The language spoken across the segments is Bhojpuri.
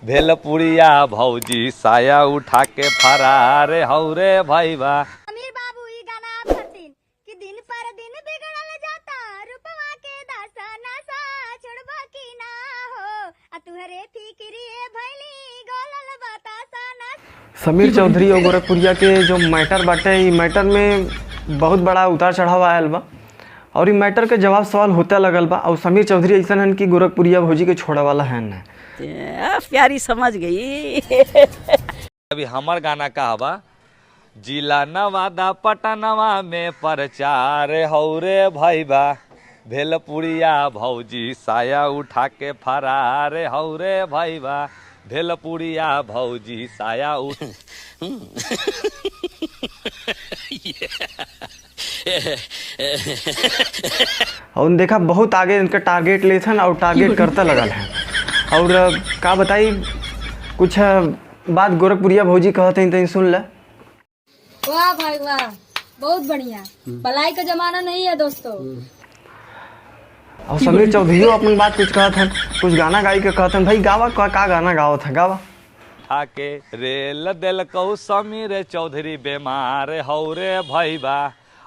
भेलपुरिया भौजी साया उठा के फरार हौ रे भैया। अमीर बाबू ई गाना आप सुनतीन कि दिन पर दिन बिगड़ल जाता रूपवा के दासा नासा छोड़बा की ना हो आ तुहरे फिक्रिए भइली गोलल बतासा ना। समीर चौधरी और गोरखपुरिया के जो मैटर बाटे ई मैटर में बहुत बड़ा उतार चढ़ाव आयल बा और ई मैटर के जवाब सवाल होते लगल बा। और समीर चौधरी ऐसा हन कि गोरखपुरिया भौजी के छोड़े वाला है न। प्यारी समझ गई। अभी हमार गाना का हवा जिला नवादा पटनवा में प्रचार हौ रे भैया। भेलपुरिया भौजी साया उठा के फरार हौ रे भैया। भेलपुरिया भौजी साया उठ और देखा बहुत आगे इनका टारगेट ले थे और टारगेट करते लगल है। और का बताई कुछ बात गोरखपुरिया भौजी कहते हैं तो सुन ले। वाह भाई वाह, बहुत बढ़िया। भलाई का जमाना नहीं है दोस्तों। और समीर चौधरी अपनी बात कुछ कहते हैं, कुछ गाना गाई के कहते हैं। भाई गावा का गाना गाओ था गावा। आके रेल दिल कौ समीर चौधरी बीमार हौ रे भैया।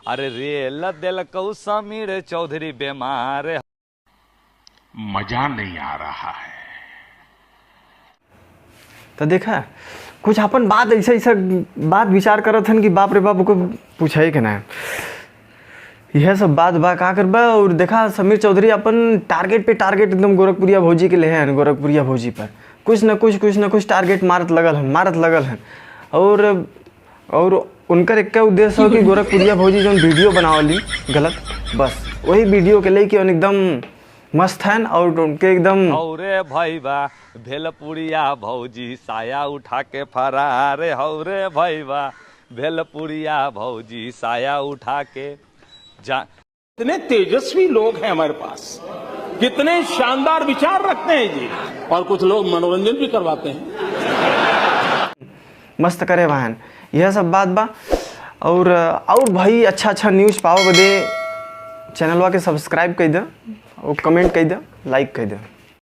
अरे रेल दिल कौ समीर चौधरी बीमार। मजा नहीं आ रहा है। तो देखा कुछ अपन बात ऐसा ऐसा बात विचार करत हन कि बाप रे बाप को पूछे के ना यह सब बात बा का करबा। और देखा समीर चौधरी अपन टारगेट पे टारगेट एकदम गोरखपुरिया भौजी के ले हैं। गोरखपुरिया भौजी पर कुछ न कुछ टारगेट मारत लगल हैं। और उनका एक उद्देश्य हो कि गोरखपुरिया भौजी जो वीडियो बनावली गलत बस वही वीडियो के लेके एकदम मस्त हैं और उनके एकदम हौ रे भैया। भेलपुरिया भौजी साया उठा के फरार हौ रे भैया। भेलपुरिया भौजी साया उठा के कितने तेजस्वी लोग हैं हमारे पास, कितने शानदार विचार रखते हैं जी। और कुछ लोग मनोरंजन भी करवाते हैं। मस्त करे बहन यह सब बात बा। और भाई अच्छा न्यूज़ पाओ बदे चैनलवा के सब्सक्राइब कर दे और कमेंट कर दे, लाइक कर दे।